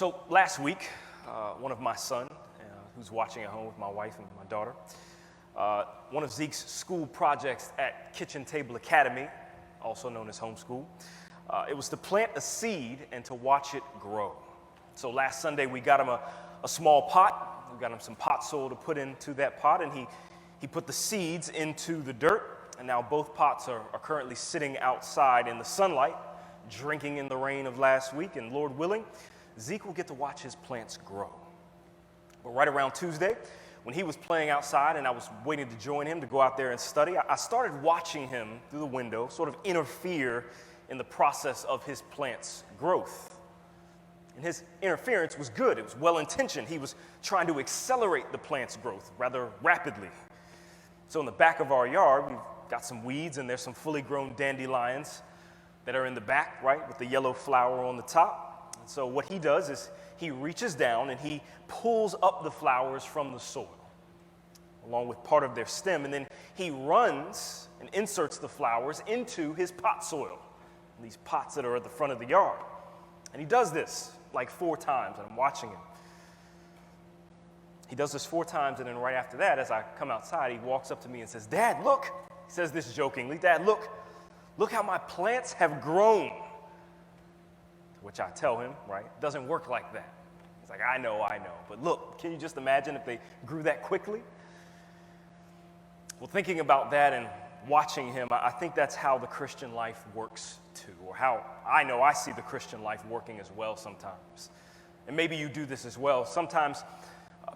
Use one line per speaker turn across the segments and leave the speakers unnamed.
So last week, one of my son, who's watching at home with my wife and my daughter, one of Zeke's school projects at Kitchen Table Academy, also known as homeschool, it was to plant a seed and to watch it grow. So last Sunday, we got him a small pot. We got him some pot soil to put into that pot, and he put the seeds into the dirt. And now both pots are currently sitting outside in the sunlight, drinking in the rain of last week. And Lord willing, Zeke will get to watch his plants grow. But right around Tuesday, when he was playing outside and I was waiting to join him to go out there and study, I started watching him through the window sort of interfere in the process of his plant's growth. And his interference was good. It was well-intentioned. He was trying to accelerate the plant's growth rather rapidly. So in the back of our yard, we've got some weeds, and there's some fully grown dandelions that are in the back, right, with the yellow flower on the top. And so what he does is he reaches down and he pulls up the flowers from the soil, along with part of their stem, and then he runs and inserts the flowers into his pot soil, these pots that are at the front of the yard. And he does this like 4 times, and I'm watching him. He does this 4 times, and then right after that, as I come outside, he walks up to me and says, "Dad, look." He says this jokingly, "Dad, look how my plants have grown." To which I tell him, right, it doesn't work like that. He's like, I know, but look, can you just imagine if they grew that quickly? Well, thinking about that and watching him, I think that's how the Christian life works too, or how I know I see the Christian life working as well sometimes. And maybe you do this as well. Sometimes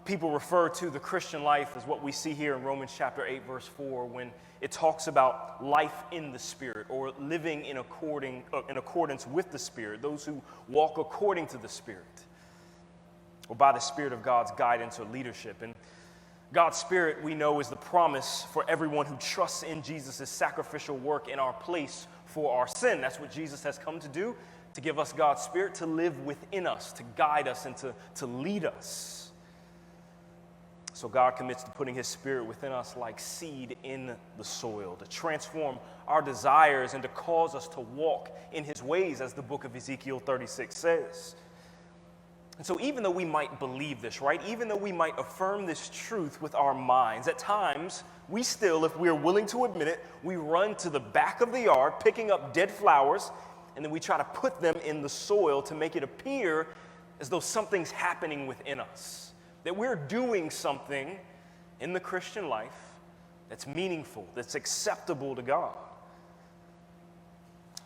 people refer to the Christian life as what we see here in Romans chapter 8, verse 4, when it talks about life in the Spirit, or living in accordance with the Spirit, those who walk according to the Spirit, or by the Spirit of God's guidance or leadership. And God's Spirit, we know, is the promise for everyone who trusts in Jesus' sacrificial work in our place for our sin. That's what Jesus has come to do, to give us God's Spirit to live within us, to guide us, and to lead us. So God commits to putting his Spirit within us like seed in the soil, to transform our desires and to cause us to walk in his ways, as the book of Ezekiel 36 says. And so even though we might believe this, right, even though we might affirm this truth with our minds, at times we still, if we're willing to admit it, we run to the back of the yard picking up dead flowers, and then we try to put them in the soil to make it appear as though something's happening within us, that we're doing something in the Christian life that's meaningful, that's acceptable to God.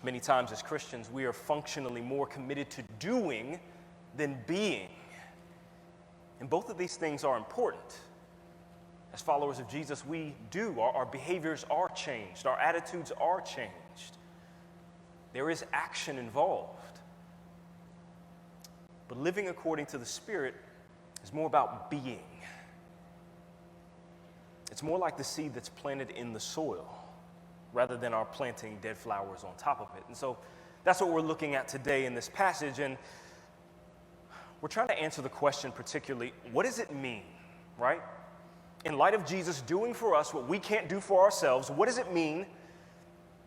Many times as Christians, we are functionally more committed to doing than being. And both of these things are important. As followers of Jesus, we do. Our behaviors are changed. Our attitudes are changed. There is action involved. But living according to the Spirit is more about being. It's more like the seed that's planted in the soil rather than our planting dead flowers on top of it. And so that's what we're looking at today in this passage. And we're trying to answer the question particularly, what does it mean, right? In light of Jesus doing for us what we can't do for ourselves, what does it mean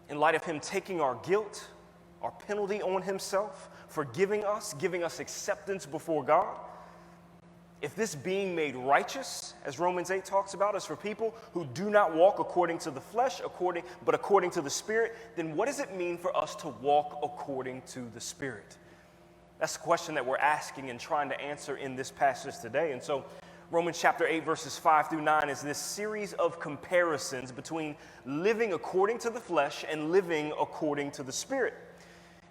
in light of him taking our guilt, our penalty on himself, forgiving us, giving us acceptance before God? If this being made righteous, as Romans 8 talks about, is for people who do not walk according to the flesh, but according to the Spirit, then what does it mean for us to walk according to the Spirit? That's the question that we're asking and trying to answer in this passage today. And so Romans chapter 8, verses 5 through 9 is this series of comparisons between living according to the flesh and living according to the Spirit.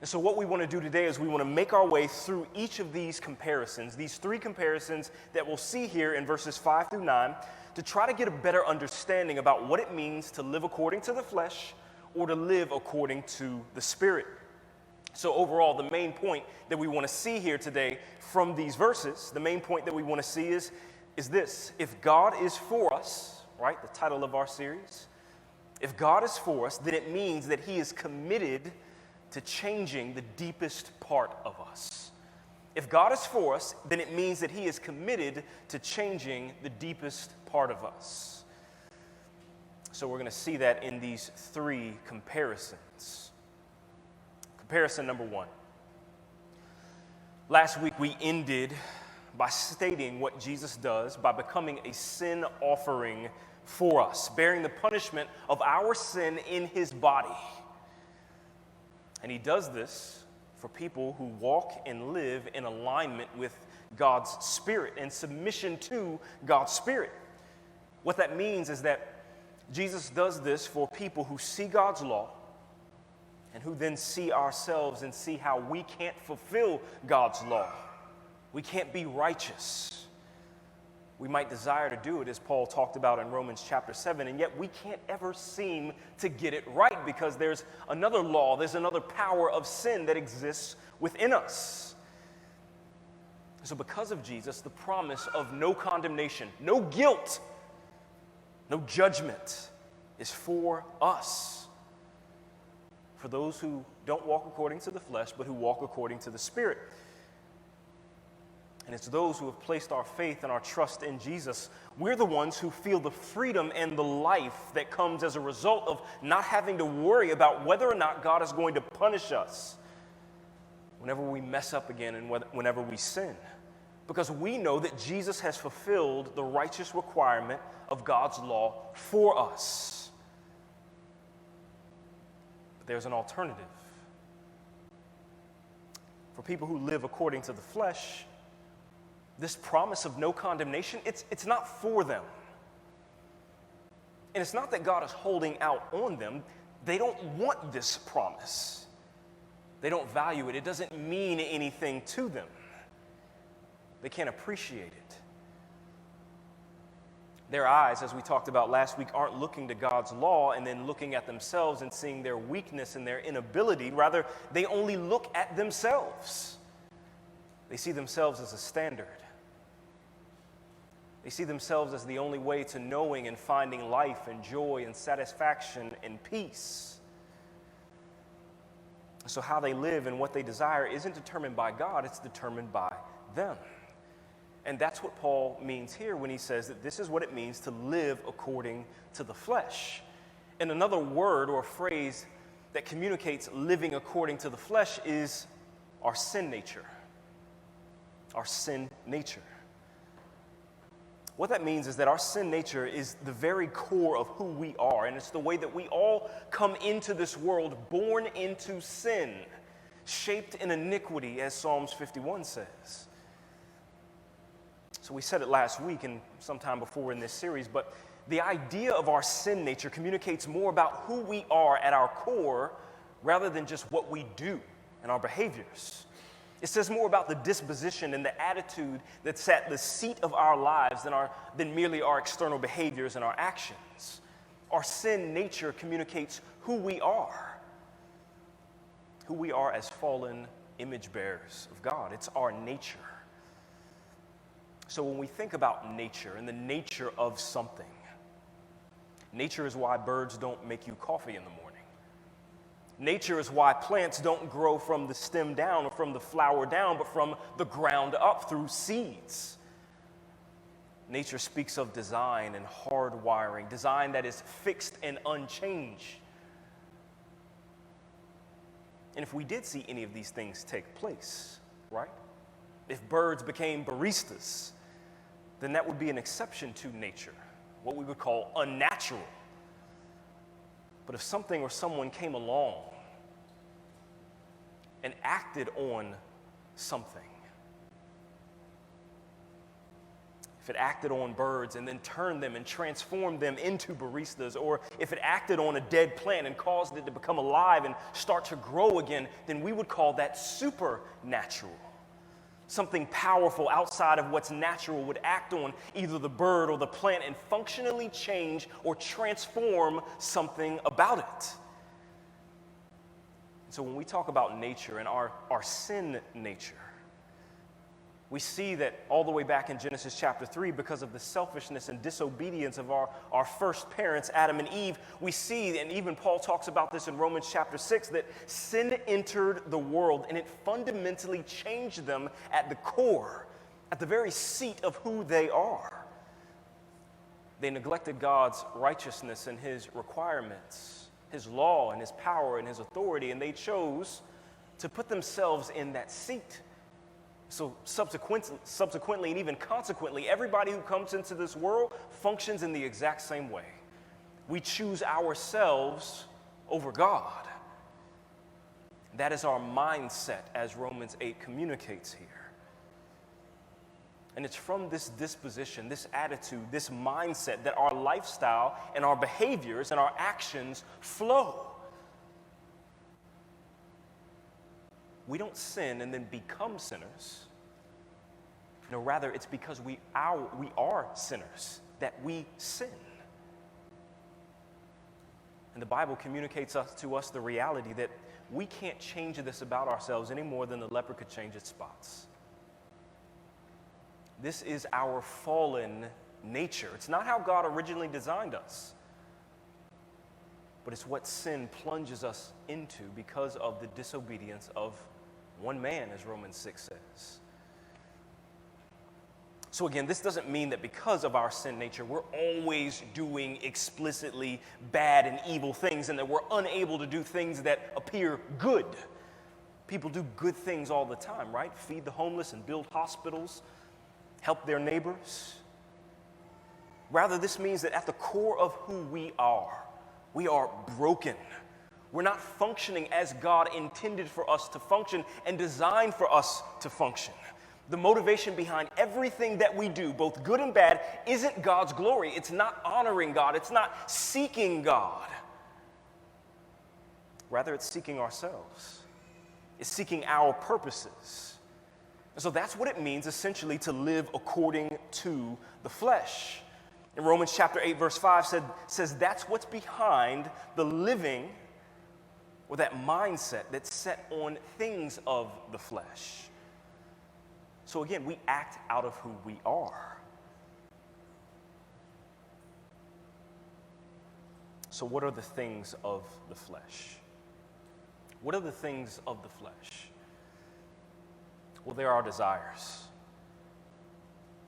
And so what we want to do today is we want to make our way through each of these comparisons, these 3 comparisons that we'll see here in verses 5 through 9, to try to get a better understanding about what it means to live according to the flesh or to live according to the Spirit. So overall, the main point that we want to see here today from these verses, the main point that we want to see is this: if God is for us, right, the title of our series, if God is for us, then it means that he is committed to changing the deepest part of us. If God is for us, then it means that he is committed to changing the deepest part of us. So we're going to see that in these 3 comparisons. Comparison number 1. Last week we ended by stating what Jesus does by becoming a sin offering for us, bearing the punishment of our sin in his body. And he does this for people who walk and live in alignment with God's Spirit and submission to God's Spirit. What that means is that Jesus does this for people who see God's law and who then see ourselves and see how we can't fulfill God's law. We can't be righteous. We might desire to do it, as Paul talked about in Romans chapter 7, and yet we can't ever seem to get it right because there's another law, there's another power of sin that exists within us. So because of Jesus, the promise of no condemnation, no guilt, no judgment is for us. For those who don't walk according to the flesh, but who walk according to the Spirit. And it's those who have placed our faith and our trust in Jesus. We're the ones who feel the freedom and the life that comes as a result of not having to worry about whether or not God is going to punish us whenever we mess up again and whenever we sin. Because we know that Jesus has fulfilled the righteous requirement of God's law for us. But there's an alternative. For people who live according to the flesh, this promise of no condemnation, it's not for them. And it's not that God is holding out on them. They don't want this promise. They don't value it. It doesn't mean anything to them. They can't appreciate it. Their eyes, as we talked about last week, aren't looking to God's law and then looking at themselves and seeing their weakness and their inability. Rather, they only look at themselves. They see themselves as a standard. They see themselves as the only way to knowing and finding life and joy and satisfaction and peace. So how they live and what they desire isn't determined by God, it's determined by them. And that's what Paul means here when he says that this is what it means to live according to the flesh. And another word or phrase that communicates living according to the flesh is our sin nature. Our sin nature. What that means is that our sin nature is the very core of who we are, and it's the way that we all come into this world born into sin, shaped in iniquity, as Psalms 51 says. So we said it last week and sometime before in this series, but the idea of our sin nature communicates more about who we are at our core rather than just what we do and our behaviors. It says more about the disposition and the attitude that's at the seat of our lives than merely our external behaviors and our actions. Our sin nature communicates who we are as fallen image bearers of God. It's our nature. So when we think about nature and the nature of something, nature is why birds don't make you coffee in the morning. Nature is why plants don't grow from the stem down or from the flower down, but from the ground up through seeds. Nature speaks of design and hardwiring, design that is fixed and unchanged. And if we did see any of these things take place, right? If birds became baristas, then that would be an exception to nature, what we would call unnatural. But if something or someone came along and acted on something, if it acted on birds and then turned them and transformed them into baristas, or if it acted on a dead plant and caused it to become alive and start to grow again, then we would call that supernatural. Something powerful outside of what's natural would act on either the bird or the plant and functionally change or transform something about it. So when we talk about nature and our sin nature, we see that all the way back in Genesis chapter 3, because of the selfishness and disobedience of our first parents, Adam and Eve, we see, and even Paul talks about this in Romans chapter 6, that sin entered the world and it fundamentally changed them at the core, at the very seat of who they are. They neglected God's righteousness and his requirements, his law and his power and his authority, and they chose to put themselves in that seat. So subsequently, and even consequently, everybody who comes into this world functions in the exact same way. We choose ourselves over God. That is our mindset, as Romans 8 communicates here. And it's from this disposition, this attitude, this mindset that our lifestyle and our behaviors and our actions flow. We don't sin and then become sinners. No, rather, it's because we are sinners that we sin. And the Bible communicates to us the reality that we can't change this about ourselves any more than the leopard could change its spots. This is our fallen nature. It's not how God originally designed us, but it's what sin plunges us into because of the disobedience of one man, as Romans 6 says. So again, this doesn't mean that because of our sin nature, we're always doing explicitly bad and evil things and that we're unable to do things that appear good. People do good things all the time, right? Feed the homeless and build hospitals, help their neighbors. Rather, this means that at the core of who we are broken. We're not functioning as God intended for us to function and designed for us to function. The motivation behind everything that we do, both good and bad, isn't God's glory. It's not honoring God. It's not seeking God. Rather, it's seeking ourselves. It's seeking our purposes. And so that's what it means, essentially, to live according to the flesh. In Romans chapter 8, verse 5 says that's what's behind the living, or that mindset that's set on things of the flesh. So again, we act out of who we are. So what are the things of the flesh? What are the things of the flesh? Well, they're our desires.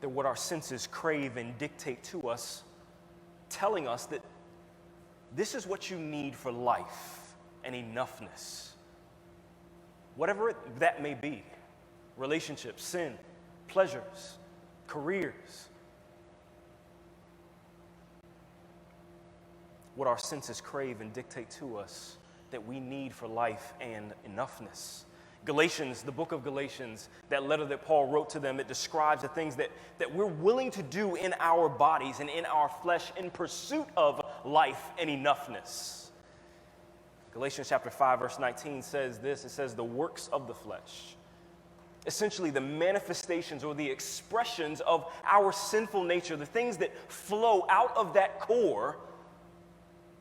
They're what our senses crave and dictate to us, telling us that this is what you need for life and enoughness. Whatever that may be. Relationships, sin, pleasures, careers. What our senses crave and dictate to us that we need for life and enoughness. Galatians, the book of Galatians, that letter that Paul wrote to them, it describes the things that we're willing to do in our bodies and in our flesh in pursuit of life and enoughness. Galatians chapter 5, verse 19 says this. It says, the works of the flesh. Essentially, the manifestations or the expressions of our sinful nature, the things that flow out of that core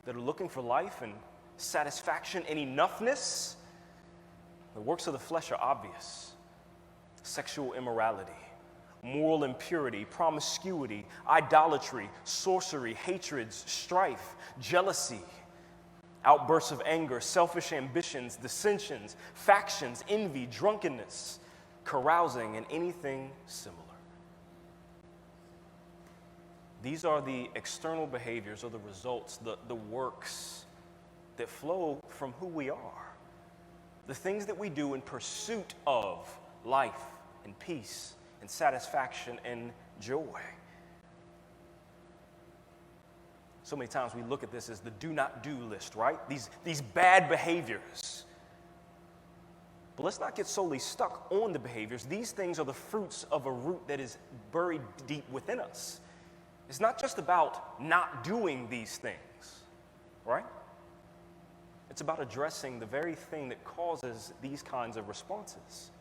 that are looking for life and satisfaction and enoughness. The works of the flesh are obvious. Sexual immorality, moral impurity, promiscuity, idolatry, sorcery, hatreds, strife, jealousy, outbursts of anger, selfish ambitions, dissensions, factions, envy, drunkenness, carousing, and anything similar. These are the external behaviors or the results, the works that flow from who we are. The things that we do in pursuit of life and peace and satisfaction and joy. So many times we look at this as the do not do list, right? These bad behaviors. But let's not get solely stuck on the behaviors. These things are the fruits of a root that is buried deep within us. It's not just about not doing these things, right? It's about addressing the very thing that causes these kinds of responses.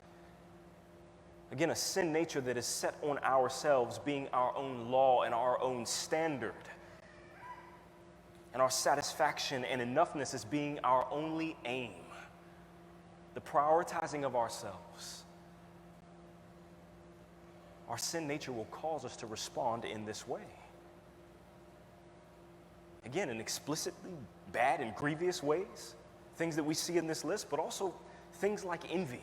Again, a sin nature that is set on ourselves being our own law and our own standard. And our satisfaction and enoughness as being our only aim. The prioritizing of ourselves. Our sin nature will cause us to respond in this way. Again, in explicitly bad and grievous ways, things that we see in this list, but also things like envy,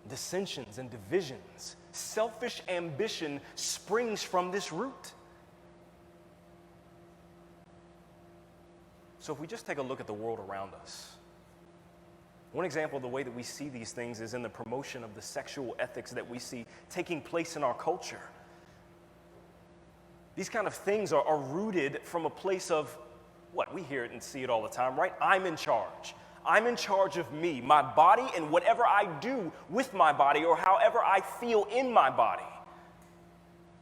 dissensions and divisions. Selfish ambition springs from this root. So if we just take a look at the world around us, One example of the way that we see these things is in the promotion of the sexual ethics that we see taking place in our culture. These kind of things are rooted from a place of what? We hear it and see it all the time, right? I'm in charge. I'm in charge of me, my body, and whatever I do with my body or however I feel in my body.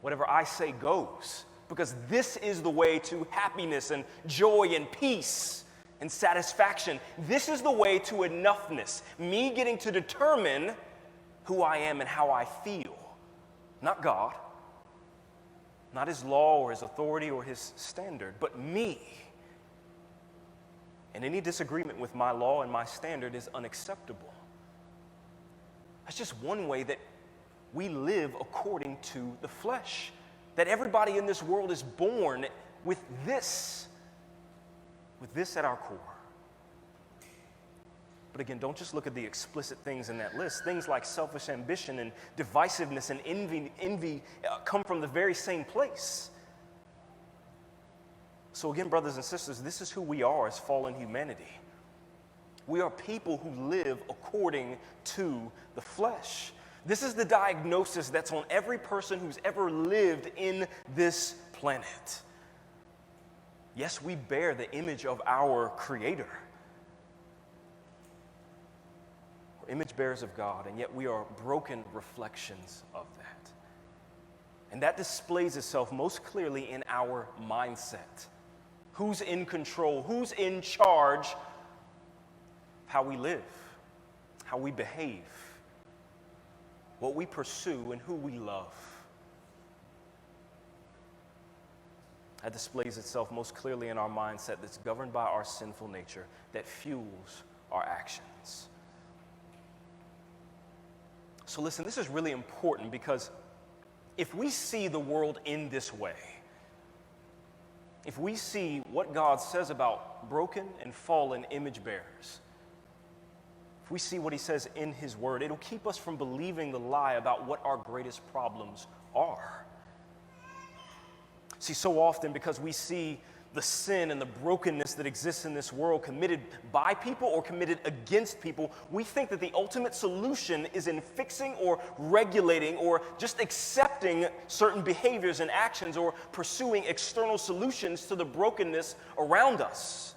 Whatever I say goes, because this is the way to happiness and joy and peace and satisfaction. This is the way to enoughness, me getting to determine who I am and how I feel. Not God, not his law or his authority or his standard, but me. And any disagreement with my law and my standard is unacceptable. That's just one way that we live according to the flesh. That everybody in this world is born with this at our core. But again, don't just look at the explicit things in that list. Things like selfish ambition and divisiveness and envy come from the very same place. So again, brothers and sisters, this is who we are as fallen humanity. We are people who live according to the flesh. This is the diagnosis that's on every person who's ever lived in this planet. Yes, we bear the image of our Creator. We're image bearers of God, and yet we are broken reflections of that. And that displays itself most clearly in our mindset. Who's in control? Who's in charge? How we live, how we behave, what we pursue, and who we love. That displays itself most clearly in our mindset that's governed by our sinful nature that fuels our actions. So listen, this is really important because if we see the world in this way, if we see what God says about broken and fallen image bearers, if we see what he says in his word, it'll keep us from believing the lie about what our greatest problems are. See, so often because we see the sin and the brokenness that exists in this world committed by people or committed against people, we think that the ultimate solution is in fixing or regulating or just accepting certain behaviors and actions or pursuing external solutions to the brokenness around us.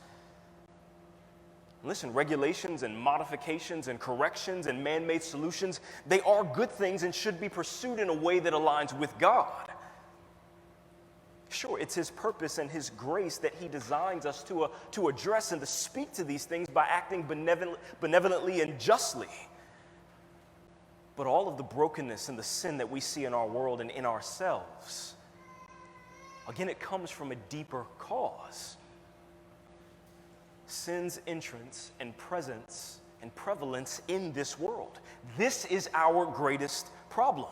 Listen, regulations and modifications and corrections and man-made solutions, they are good things and should be pursued in a way that aligns with God. Sure, it's his purpose and his grace that he designs us to address and to speak to these things by acting benevolently and justly. But all of the brokenness and the sin that we see in our world and in ourselves, again, it comes from a deeper cause. Sin's entrance and presence and prevalence in this world. This is our greatest problem.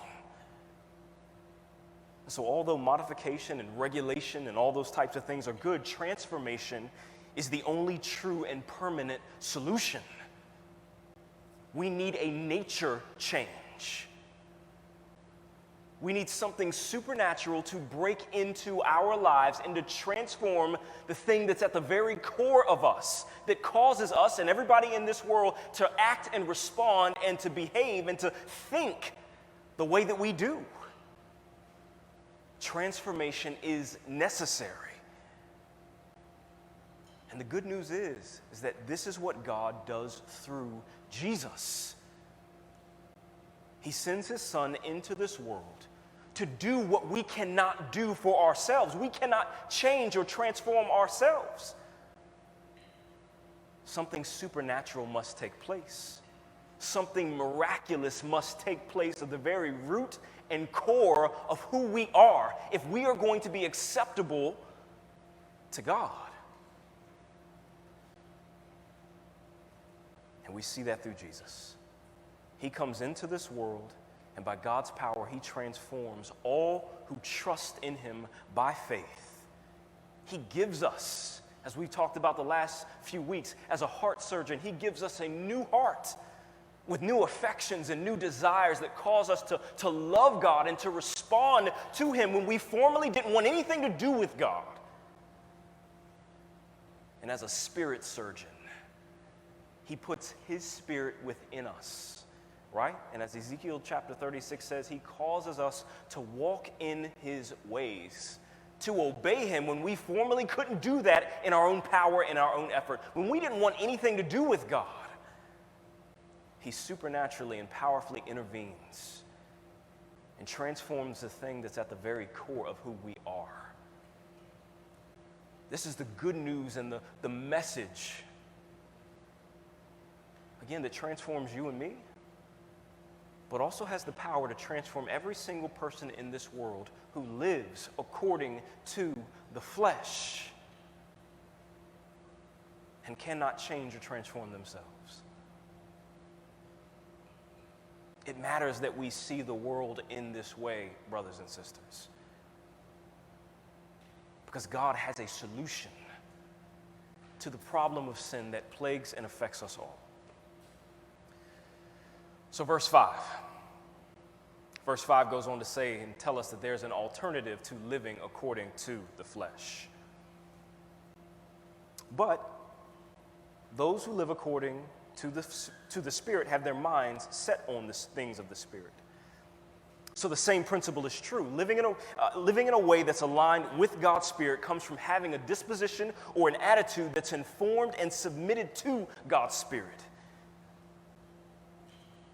So although modification and regulation and all those types of things are good, transformation is the only true and permanent solution. We need a nature change. We need something supernatural to break into our lives and to transform the thing that's at the very core of us, that causes us and everybody in this world to act and respond and to behave and to think the way that we do. Transformation is necessary. And the good news is that this is what God does through Jesus. He sends his Son into this world to do what we cannot do for ourselves. We cannot change or transform ourselves. Something supernatural must take place. Something miraculous must take place at the very root and core of who we are if we are going to be acceptable to God. And we see that through Jesus. He comes into this world, and by God's power, he transforms all who trust in him by faith. He gives us, as we've talked about the last few weeks, as a heart surgeon, he gives us a new heart with new affections and new desires that cause us to love God and to respond to him when we formerly didn't want anything to do with God. And as a spirit surgeon, He puts his spirit within us, right? And as Ezekiel chapter 36 says, he causes us to walk in his ways, to obey him when we formerly couldn't do that in our own power, in our own effort. When we didn't want anything to do with God, he supernaturally and powerfully intervenes and transforms the thing that's at the very core of who we are. This is the good news and the message, again, that transforms you and me, but also has the power to transform every single person in this world who lives according to the flesh and cannot change or transform themselves. It matters that we see the world in this way, brothers and sisters, because God has a solution to the problem of sin that plagues and affects us all. So verse 5. Verse 5 goes on to say and tell us that there's an alternative to living according to the flesh. But those who live according to the Spirit have their minds set on the things of the Spirit. So the same principle is true. Living in a way that's aligned with God's Spirit comes from having a disposition or an attitude that's informed and submitted to God's Spirit.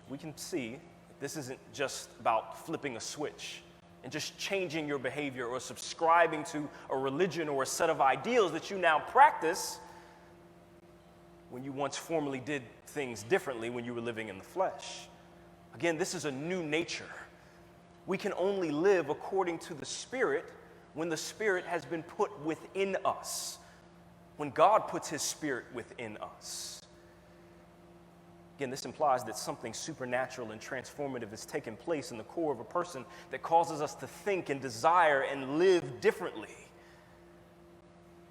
We can see that this isn't just about flipping a switch and just changing your behavior or subscribing to a religion or a set of ideals that you now practice when you once formerly did things differently when you were living in the flesh. Again, this is a new nature. We can only live according to the Spirit when the Spirit has been put within us, when God puts his Spirit within us. Again, this implies that something supernatural and transformative has taken place in the core of a person that causes us to think and desire and live differently.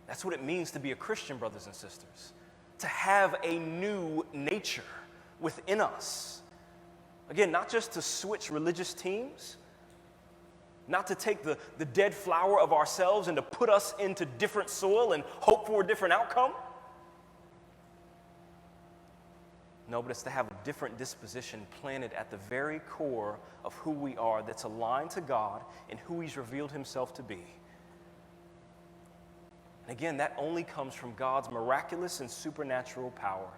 That's what it means to be a Christian, brothers and sisters. To have a new nature within us. Again, not just to switch religious teams, not to take the dead flower of ourselves and to put us into different soil and hope for a different outcome. No, but it's to have a different disposition planted at the very core of who we are that's aligned to God and who he's revealed himself to be. And again, that only comes from God's miraculous and supernatural power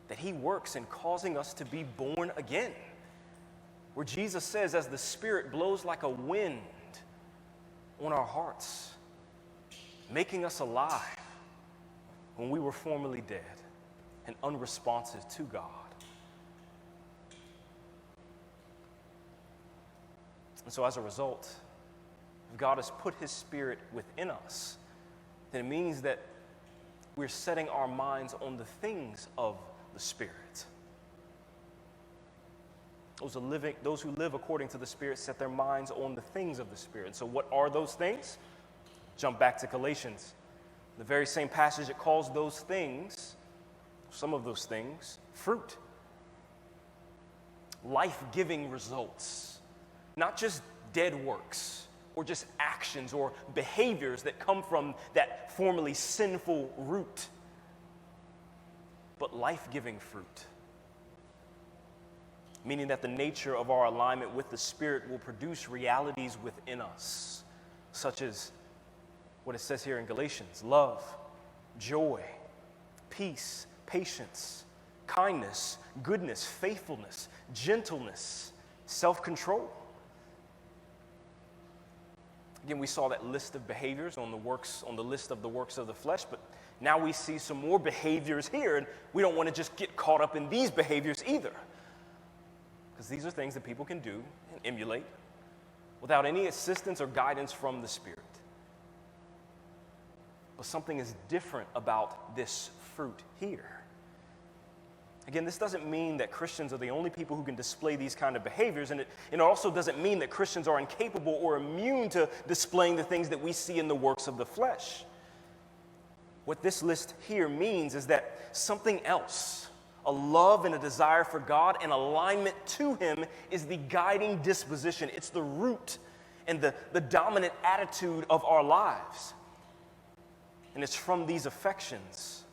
that he works in causing us to be born again. Where Jesus says, as the Spirit blows like a wind on our hearts, making us alive when we were formerly dead and unresponsive to God. And so as a result, if God has put his Spirit within us, then it means that we're setting our minds on the things of the Spirit. Those who live according to the Spirit set their minds on the things of the Spirit. So what are those things? Jump back to Galatians. The very same passage, it calls those things, some of those things, fruit. Life-giving results. Not just dead works or just actions or behaviors that come from that formerly sinful root, but life-giving fruit. Meaning that the nature of our alignment with the Spirit will produce realities within us, such as what it says here in Galatians: love, joy, peace, patience, kindness, goodness, faithfulness, gentleness, self-control. Again, we saw that list of behaviors on the list of the works of the flesh, but now we see some more behaviors here, and we don't want to just get caught up in these behaviors either. Because these are things that people can do and emulate without any assistance or guidance from the Spirit. But something is different about this fruit here. Again, this doesn't mean that Christians are the only people who can display these kind of behaviors, and it also doesn't mean that Christians are incapable or immune to displaying the things that we see in the works of the flesh. What this list here means is that something else, a love and a desire for God and alignment to him, is the guiding disposition. It's the root and the dominant attitude of our lives. And it's from these affections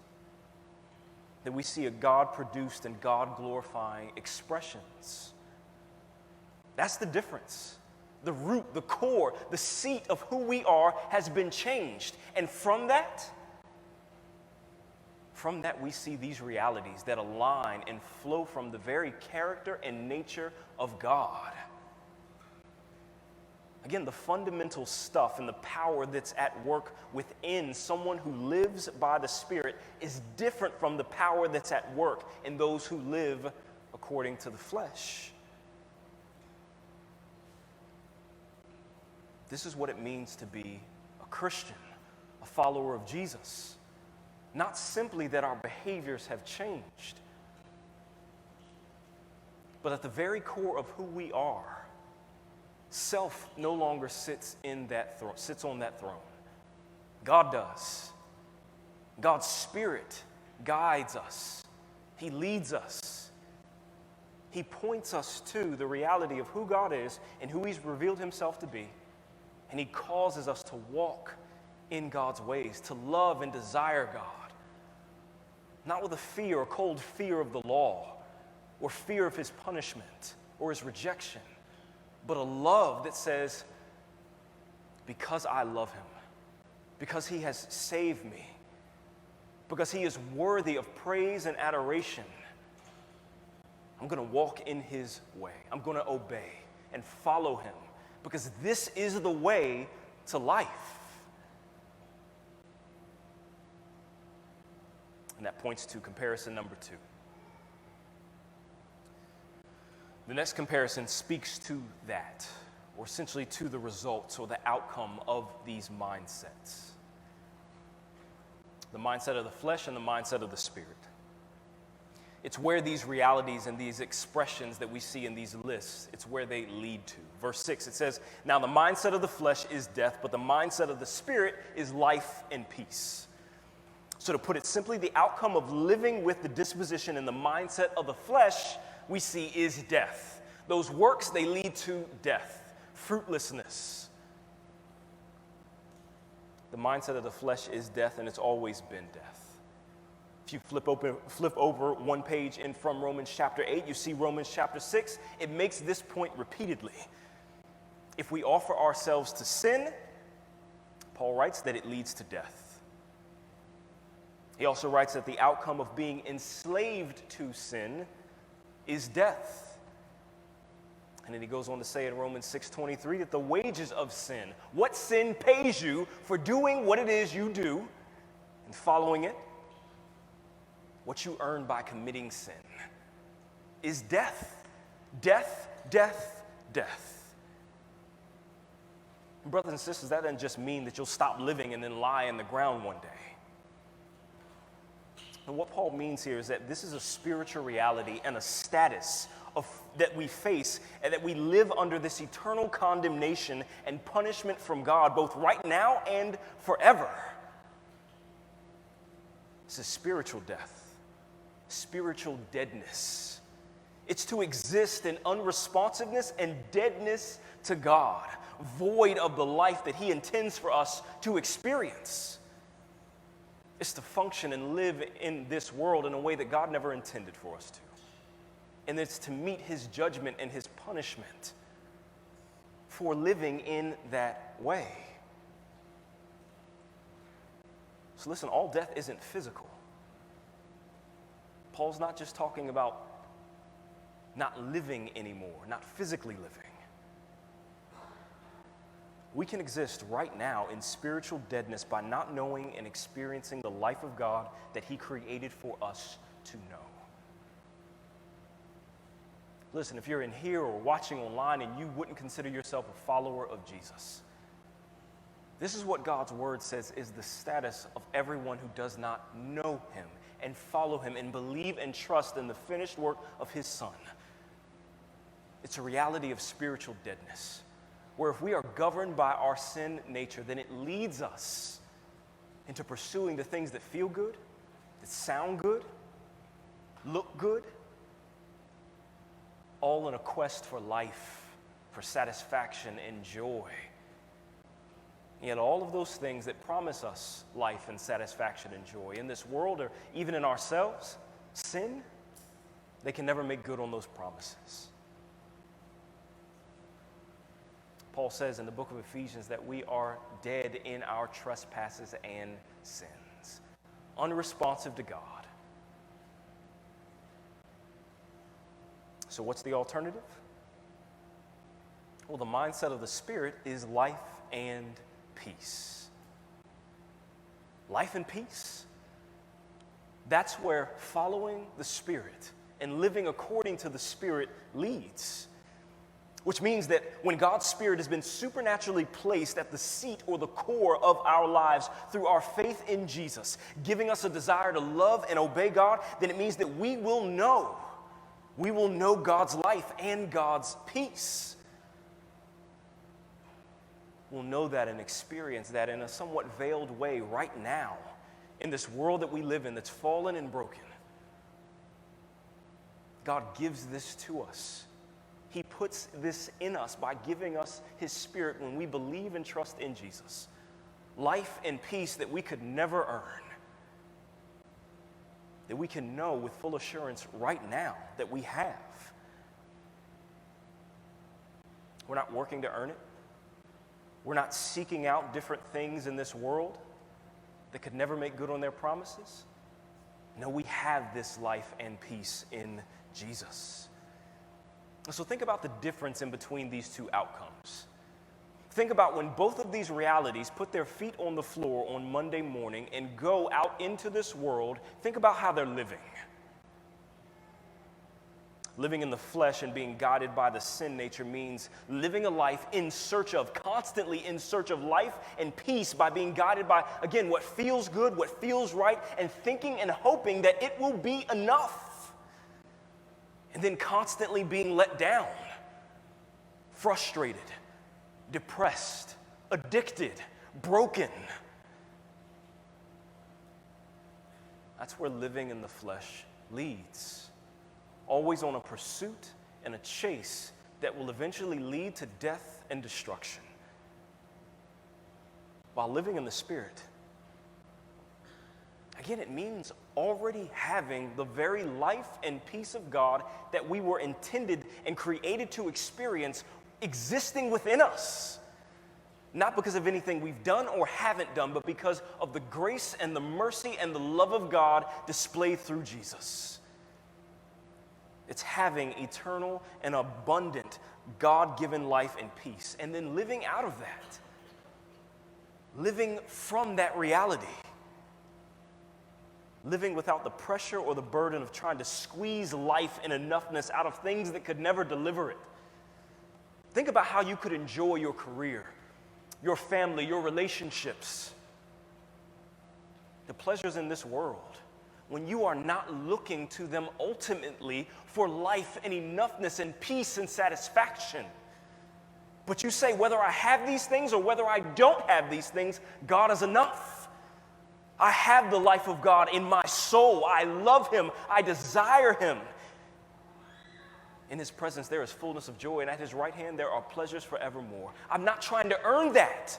that we see a God-produced and God-glorifying expressions. That's the difference. The root, the core, the seat of who we are has been changed. And from that we see these realities that align and flow from the very character and nature of God. Again, the fundamental stuff and the power that's at work within someone who lives by the Spirit is different from the power that's at work in those who live according to the flesh. This is what it means to be a Christian, a follower of Jesus. Not simply that our behaviors have changed, but at the very core of who we are, self no longer sits on that throne. God does. God's Spirit guides us. He leads us. He points us to the reality of who God is and who He's revealed Himself to be. And He causes us to walk in God's ways, to love and desire God. Not with a fear, a cold fear of the law, or fear of His punishment, or His rejection, but a love that says, because I love Him, because He has saved me, because He is worthy of praise and adoration, I'm going to walk in His way. I'm going to obey and follow Him, because this is the way to life. And that points to comparison number 2. The next comparison speaks to that, or essentially to the results or the outcome of these mindsets. The mindset of the flesh and the mindset of the Spirit. It's where these realities and these expressions that we see in these lists, it's where they lead to. Verse 6, it says, "Now the mindset of the flesh is death, but the mindset of the Spirit is life and peace." So to put it simply, the outcome of living with the disposition and the mindset of the flesh we see is death. Those works, they lead to death, fruitlessness. The mindset of the flesh is death, and it's always been death. If you flip over one page in from Romans chapter 8, you see Romans chapter 6. It makes this point repeatedly. If we offer ourselves to sin, Paul writes that it leads to death. He also writes that the outcome of being enslaved to sin is death. And then he goes on to say in Romans 6:23 that the wages of sin, what sin pays you for doing what it is you do and following it, what you earn by committing sin, is death. Death, death, death. And brothers and sisters, that doesn't just mean that you'll stop living and then lie in the ground one day. And what Paul means here is that this is a spiritual reality and a status that we face, and that we live under this eternal condemnation and punishment from God, both right now and forever. This is spiritual death, spiritual deadness. It's to exist in unresponsiveness and deadness to God, void of the life that He intends for us to experience. It's to function and live in this world in a way that God never intended for us to. And it's to meet His judgment and His punishment for living in that way. So listen, all death isn't physical. Paul's not just talking about not living anymore, not physically living. We can exist right now in spiritual deadness by not knowing and experiencing the life of God that He created for us to know. Listen, if you're in here or watching online and you wouldn't consider yourself a follower of Jesus, this is what God's word says is the status of everyone who does not know Him and follow Him and believe and trust in the finished work of His Son. It's a reality of spiritual deadness, where if we are governed by our sin nature, then it leads us into pursuing the things that feel good, that sound good, look good, all in a quest for life, for satisfaction and joy. And yet all of those things that promise us life and satisfaction and joy in this world or even in ourselves, sin, they can never make good on those promises. Paul says in the book of Ephesians that we are dead in our trespasses and sins, unresponsive to God. So what's the alternative? Well, the mindset of the Spirit is life and peace. Life and peace. That's where following the Spirit and living according to the Spirit leads. Which means that when God's Spirit has been supernaturally placed at the seat or the core of our lives through our faith in Jesus, giving us a desire to love and obey God, then it means that we will know God's life and God's peace. We'll know that and experience that in a somewhat veiled way right now in this world that we live in that's fallen and broken. God gives this to us. He puts this in us by giving us His Spirit when we believe and trust in Jesus. Life and peace that we could never earn. That we can know with full assurance right now that we have. We're not working to earn it. We're not seeking out different things in this world that could never make good on their promises. No, we have this life and peace in Jesus. So think about the difference in between these two outcomes. Think about when both of these realities put their feet on the floor on Monday morning and go out into this world. Think about how they're living. Living in the flesh and being guided by the sin nature means living a life constantly in search of life and peace by being guided by, again, what feels good, what feels right, and thinking and hoping that it will be enough. And then constantly being let down, frustrated, depressed, addicted, broken. That's where living in the flesh leads. Always on a pursuit and a chase that will eventually lead to death and destruction. While living in the Spirit, again, it means already having the very life and peace of God that we were intended and created to experience existing within us. Not because of anything we've done or haven't done, but because of the grace and the mercy and the love of God displayed through Jesus. It's having eternal and abundant God-given life and peace, and then living out of that. Living from that reality. Living without the pressure or the burden of trying to squeeze life and enoughness out of things that could never deliver it. Think about how you could enjoy your career, your family, your relationships, the pleasures in this world, when you are not looking to them ultimately for life and enoughness and peace and satisfaction. But you say, whether I have these things or whether I don't have these things, God is enough. I have the life of God in my soul. I love Him. I desire Him. In His presence there is fullness of joy, and at His right hand there are pleasures forevermore. I'm not trying to earn that.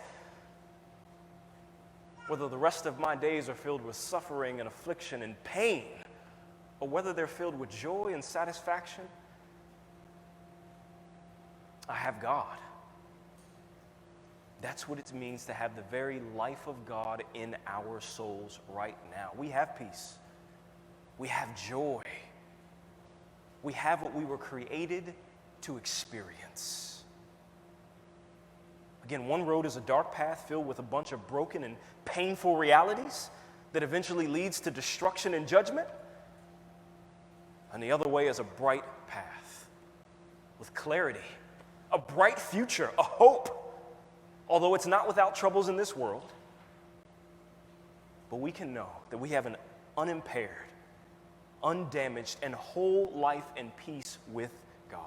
Whether the rest of my days are filled with suffering and affliction and pain, or whether they're filled with joy and satisfaction, I have God. That's what it means to have the very life of God in our souls right now. We have peace. We have joy. We have what we were created to experience. Again, one road is a dark path filled with a bunch of broken and painful realities that eventually leads to destruction and judgment. And the other way is a bright path with clarity, a bright future, a hope. Although it's not without troubles in this world, but we can know that we have an unimpaired, undamaged, and whole life and peace with God.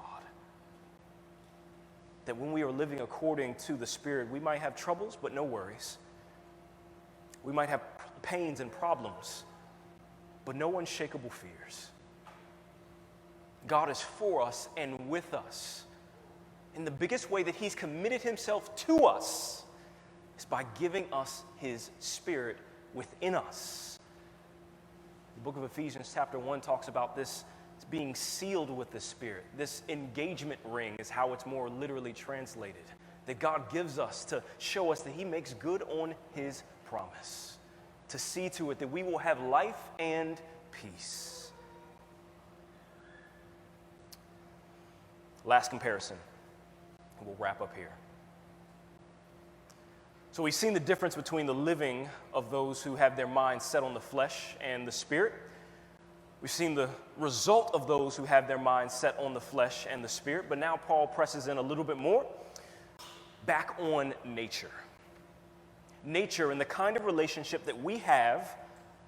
That when we are living according to the Spirit, we might have troubles, but no worries. We might have pains and problems, but no unshakable fears. God is for us and with us. In the biggest way that He's committed Himself to us is by giving us His Spirit within us. The book of Ephesians chapter 1 talks about this being sealed with the Spirit. This engagement ring is how it's more literally translated, that God gives us to show us that he makes good on his promise, to see to it that we will have life and peace. Last comparison, and we'll wrap up here. So we've seen the difference between the living of those who have their minds set on the flesh and the Spirit. We've seen the result of those who have their minds set on the flesh and the Spirit, but now Paul presses in a little bit more back on nature. Nature and the kind of relationship that we have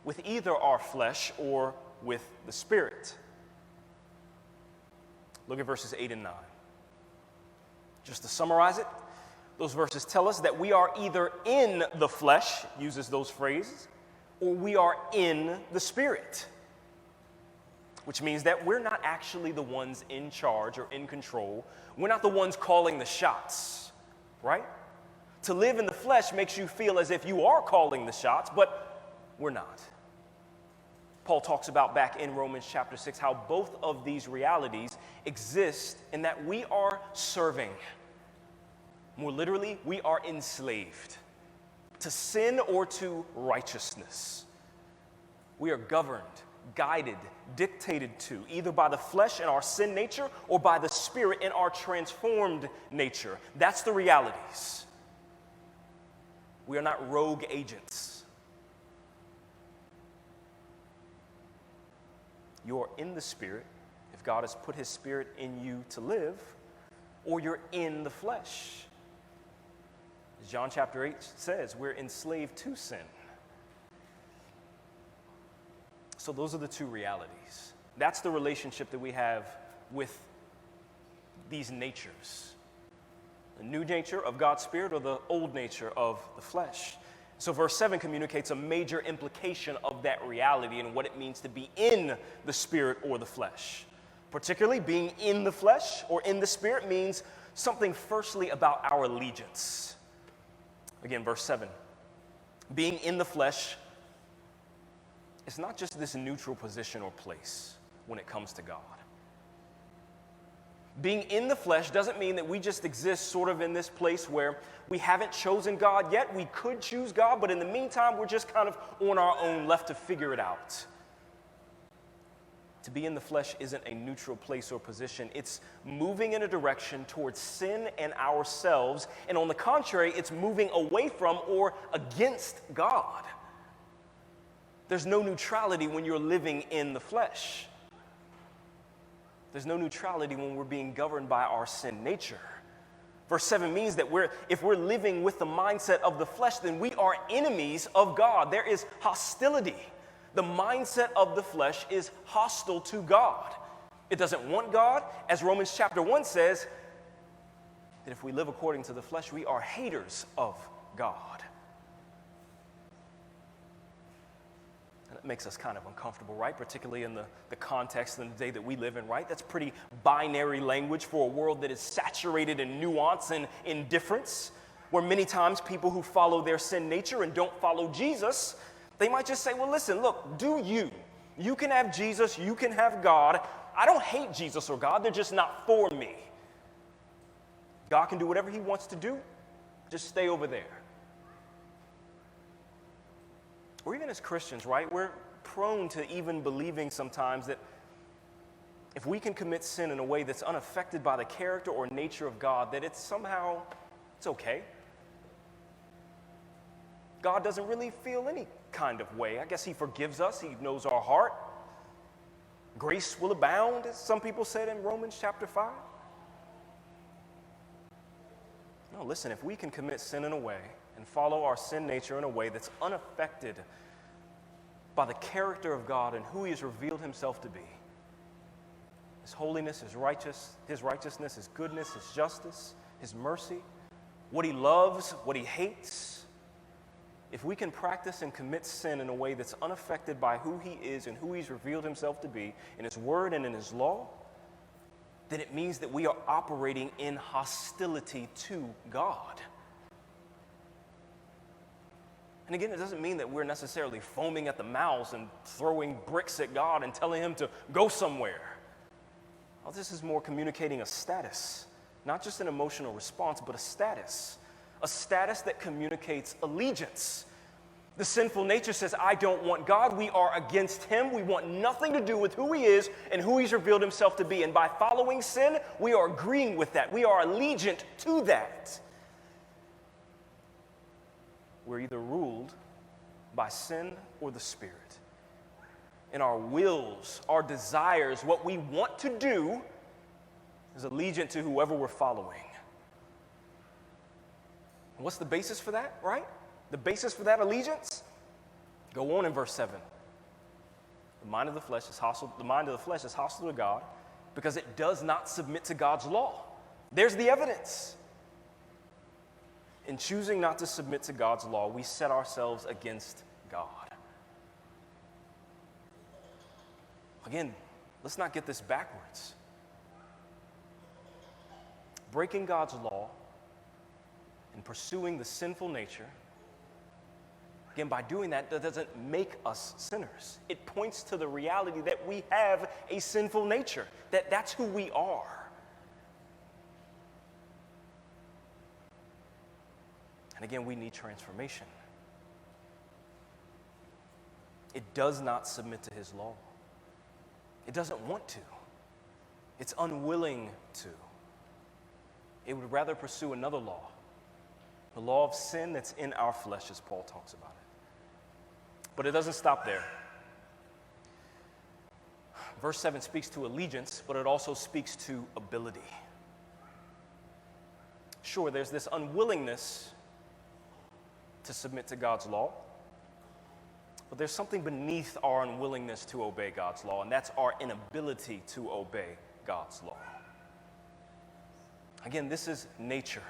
with either our flesh or with the Spirit. Look at verses 8 and 9. Just to summarize it, those verses tell us that we are either in the flesh, uses those phrases, or we are in the Spirit. Which means that we're not actually the ones in charge or in control. We're not the ones calling the shots, right? To live in the flesh makes you feel as if you are calling the shots, but we're not. Paul talks about back in Romans chapter 6 how both of these realities exist in that we are serving. More literally, we are enslaved to sin or to righteousness. We are governed, guided, dictated to, either by the flesh and our sin nature or by the Spirit in our transformed nature. That's the realities. We are not rogue agents. You're in the Spirit if God has put his Spirit in you to live, or you're in the flesh. As John chapter 8 says, we're enslaved to sin. So those are the two realities. That's the relationship that we have with these natures. The new nature of God's Spirit or the old nature of the flesh. So verse 7 communicates a major implication of that reality and what it means to be in the Spirit or the flesh. Particularly, being in the flesh or in the Spirit means something firstly about our allegiance. Again, verse 7. Being in the flesh, it's not just this neutral position or place when it comes to God. Being in the flesh doesn't mean that we just exist sort of in this place where we haven't chosen God yet. We could choose God, but in the meantime, we're just kind of on our own, left to figure it out. To be in the flesh isn't a neutral place or position. It's moving in a direction towards sin and ourselves, and on the contrary, it's moving away from or against God. There's no neutrality when you're living in the flesh. There's no neutrality when we're being governed by our sin nature. Verse 7 means that if we're living with the mindset of the flesh, then we are enemies of God. There is hostility. The mindset of the flesh is hostile to God. It doesn't want God. As Romans chapter 1 says, that if we live according to the flesh, we are haters of God. And it makes us kind of uncomfortable, right? Particularly in the context and the day that we live in, right? That's pretty binary language for a world that is saturated in nuance and indifference, where many times people who follow their sin nature and don't follow Jesus, they might just say, well, listen, look, do you. You can have Jesus, you can have God. I don't hate Jesus or God, they're just not for me. God can do whatever he wants to do, just stay over there. Or even as Christians, right, we're prone to even believing sometimes that if we can commit sin in a way that's unaffected by the character or nature of God, that it's okay. God doesn't really feel any kind of way. I guess he forgives us. He knows our heart. Grace will abound, as some people said in Romans chapter 5. No, listen, if we can commit sin in a way and follow our sin nature in a way that's unaffected by the character of God and who he has revealed himself to be, his holiness, his righteousness, his goodness, his justice, his mercy, what he loves, what he hates, if we can practice and commit sin in a way that's unaffected by who he is and who he's revealed himself to be in his word and in his law, then it means that we are operating in hostility to God. And again, it doesn't mean that we're necessarily foaming at the mouths and throwing bricks at God and telling him to go somewhere. Well, this is more communicating a status, not just an emotional response, but a status that communicates allegiance. The sinful nature says, I don't want God. We are against him. We want nothing to do with who he is and who he's revealed himself to be. And by following sin, we are agreeing with that. We are allegiant to that. We're either ruled by sin or the Spirit. And our wills, our desires, what we want to do is allegiant to whoever we're following. And what's the basis for that, right? The basis for that allegiance? Go on in verse 7. The mind of the flesh is hostile to God because it does not submit to God's law. There's the evidence. In choosing not to submit to God's law, we set ourselves against God. Again, let's not get this backwards. Breaking God's law and pursuing the sinful nature, again, by doing that, that doesn't make us sinners. It points to the reality that we have a sinful nature, that's who we are. And again, we need transformation. It does not submit to his law. It doesn't want to. It's unwilling to. It would rather pursue another law, the law of sin that's in our flesh, as Paul talks about it. But it doesn't stop there. Verse 7 speaks to allegiance, but it also speaks to ability. Sure, there's this unwillingness to submit to God's law, but there's something beneath our unwillingness to obey God's law, and that's our inability to obey God's law. Again, this is nature.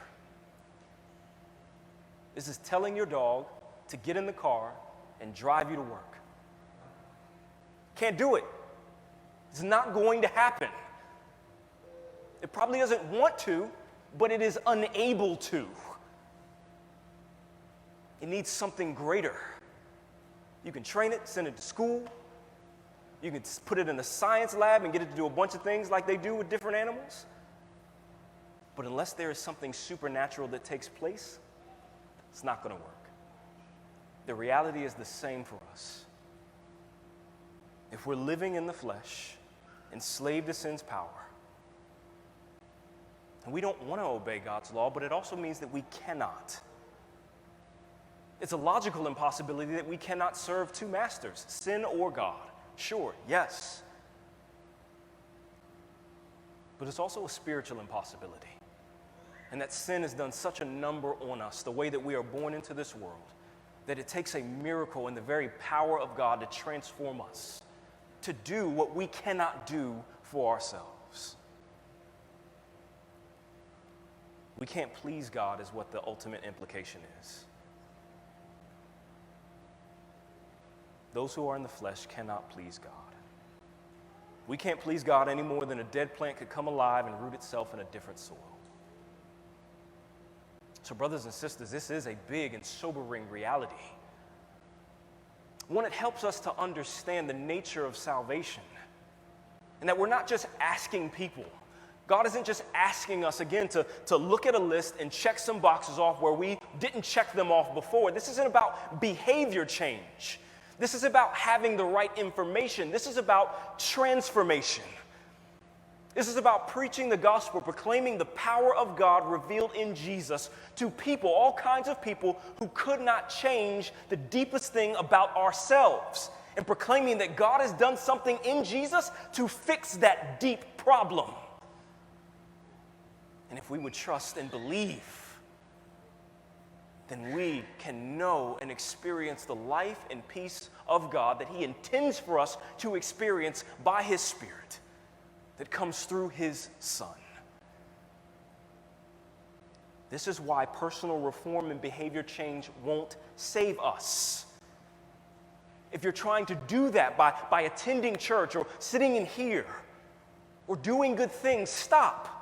This is telling your dog to get in the car and drive you to work. Can't do it. It's not going to happen. It probably doesn't want to, but it is unable to. It needs something greater. You can train it, send it to school. You can put it in a science lab and get it to do a bunch of things like they do with different animals. But unless there is something supernatural that takes place, it's not going to work. The reality is the same for us. If we're living in the flesh, enslaved to sin's power, and we don't want to obey God's law, but it also means that we cannot. It's a logical impossibility that we cannot serve two masters, sin or God. Sure, yes. But it's also a spiritual impossibility. And that sin has done such a number on us, the way that we are born into this world, that it takes a miracle in the very power of God to transform us, to do what we cannot do for ourselves. We can't please God is what the ultimate implication is. Those who are in the flesh cannot please God. We can't please God any more than a dead plant could come alive and root itself in a different soil. So brothers and sisters, this is a big and sobering reality. One, it helps us to understand the nature of salvation, and that we're not just asking people. God isn't just asking us, again, to look at a list and check some boxes off where we didn't check them off before. This isn't about behavior change. This is about having the right information. This is about transformation. This is about preaching the gospel, proclaiming the power of God revealed in Jesus to people, all kinds of people who could not change the deepest thing about ourselves, and proclaiming that God has done something in Jesus to fix that deep problem. And if we would trust and believe, then we can know and experience the life and peace of God that he intends for us to experience by his Spirit that comes through his Son. This is why personal reform and behavior change won't save us. If you're trying to do that by attending church or sitting in here or doing good things, stop.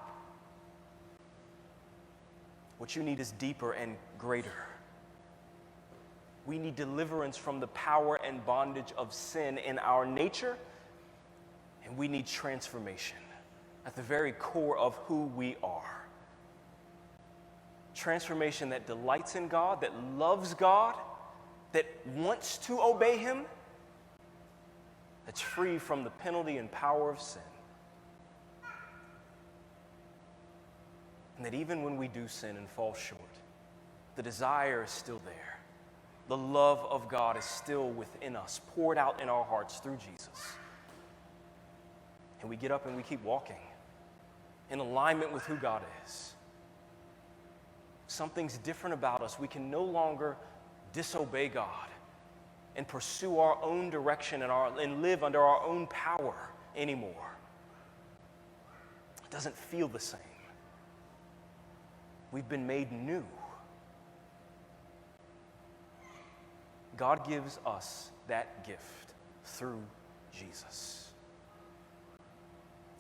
What you need is deeper and greater. We need deliverance from the power and bondage of sin in our nature, and we need transformation at the very core of who we are. Transformation that delights in God, that loves God, that wants to obey Him, that's free from the penalty and power of sin. And that even when we do sin and fall short, the desire is still there. The love of God is still within us, poured out in our hearts through Jesus. And we get up and we keep walking in alignment with who God is. Something's different about us. We can no longer disobey God and pursue our own direction and live under our own power anymore. It doesn't feel the same. We've been made new. God gives us that gift through Jesus.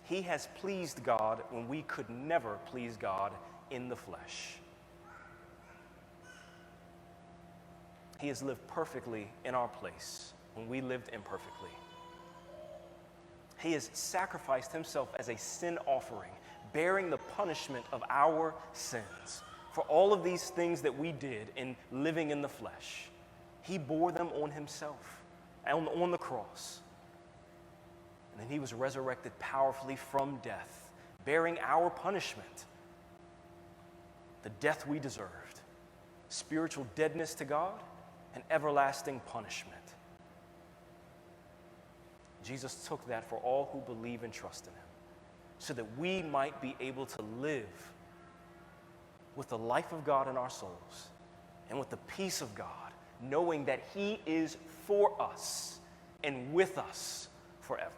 He has pleased God when we could never please God in the flesh. He has lived perfectly in our place when we lived imperfectly. He has sacrificed himself as a sin offering, bearing the punishment of our sins. For all of these things that we did in living in the flesh, he bore them on himself, on the cross. And then he was resurrected powerfully from death, bearing our punishment, the death we deserved, spiritual deadness to God, and everlasting punishment. Jesus took that for all who believe and trust in him, so that we might be able to live with the life of God in our souls and with the peace of God, knowing that he is for us and with us forever.